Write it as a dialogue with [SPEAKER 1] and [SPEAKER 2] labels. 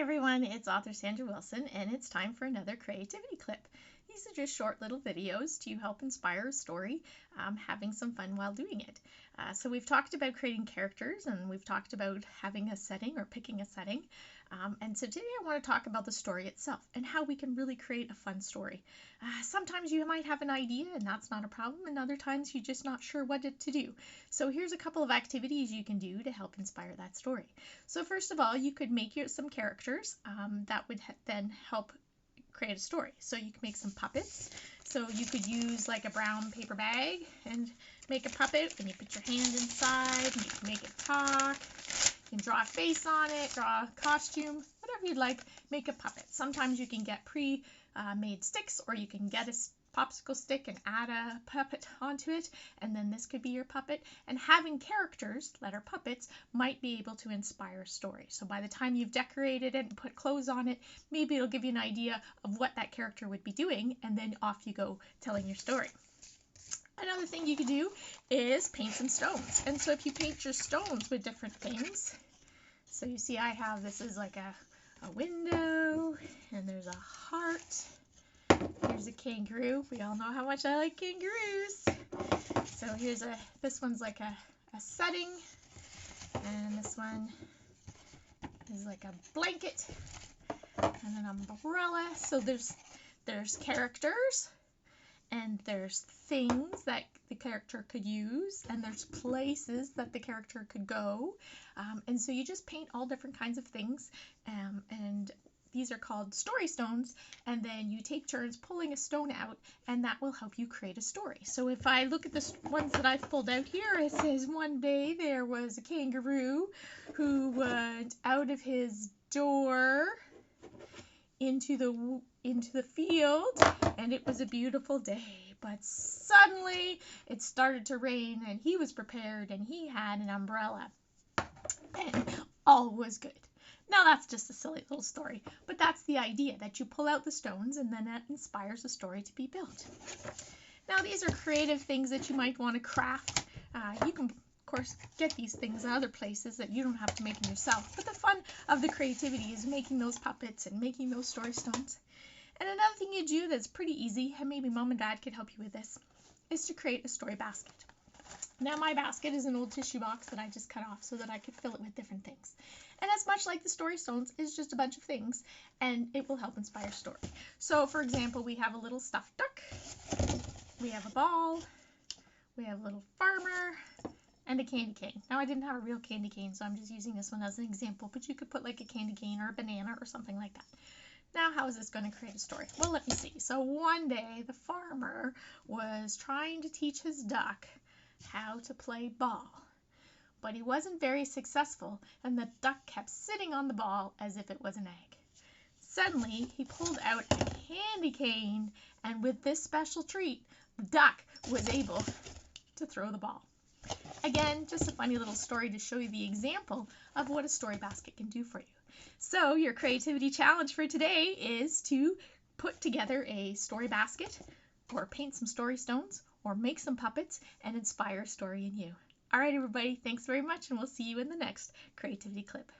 [SPEAKER 1] Hi everyone, it's Author Sandra Wilson and it's time for another creativity clip. These are just short little videos to help inspire a story, having some fun while doing it. So we've talked about creating characters and we've talked about having a setting or picking a setting. And so today I want to talk about the story itself and how we can really create a fun story. Sometimes you might have an idea and that's not a problem, and other times you're just not sure what to do. So here's a couple of activities you can do to help inspire that story. So first of all, you could make some characters that would then help create a story. So you can make some puppets. So you could use like a brown paper bag and make a puppet, and you put your hand inside and you can make it talk. You can draw a face on it, draw a costume, whatever you'd like, make a puppet. Sometimes you can get pre-made sticks, or you can get a popsicle stick and add a puppet onto it, and then this could be your puppet. And having characters that are puppets might be able to inspire a story. So by the time you've decorated it and put clothes on it, maybe it'll give you an idea of what that character would be doing, and then off you go telling your story. Another thing you could do is paint some stones. And so if you paint your stones with different things, so you see I have, this is like a window, and there's a heart. Here's a kangaroo. We all know how much I like kangaroos. So here's this one's like a setting, and this one is like a blanket and an umbrella. So there's characters, and there's things that the character could use, and there's places that the character could go. And so you just paint all different kinds of things, and these are called story stones, and then you take turns pulling a stone out, and that will help you create a story. So if I look at the ones that I've pulled out here, it says one day there was a kangaroo who went out of his door into the field, and it was a beautiful day. But suddenly it started to rain, and he was prepared, and he had an umbrella, and all was good. Now that's just a silly little story, but that's the idea, that you pull out the stones and then that inspires a story to be built. Now these are creative things that you might want to craft. You can, of course, get these things in other places that you don't have to make them yourself, but the fun of the creativity is making those puppets and making those story stones. And another thing you do that's pretty easy, and maybe mom and dad could help you with this, is to create a story basket. Now my basket is an old tissue box that I just cut off so that I could fill it with different things. And as much like the story stones, it's just a bunch of things, and it will help inspire a story. So for example, we have a little stuffed duck, we have a ball, we have a little farmer, and a candy cane. Now I didn't have a real candy cane, so I'm just using this one as an example, but you could put like a candy cane or a banana or something like that. Now, how is this going to create a story? Well, let me see. So one day, the farmer was trying to teach his duck how to play ball, but he wasn't very successful, and the duck kept sitting on the ball as if it was an egg. Suddenly, he pulled out a candy cane, and with this special treat, the duck was able to throw the ball. Again, just a funny little story to show you the example of what a story basket can do for you. So your creativity challenge for today is to put together a story basket, or paint some story stones, or make some puppets and inspire a story in you. All right, everybody, thanks very much, and we'll see you in the next creativity clip.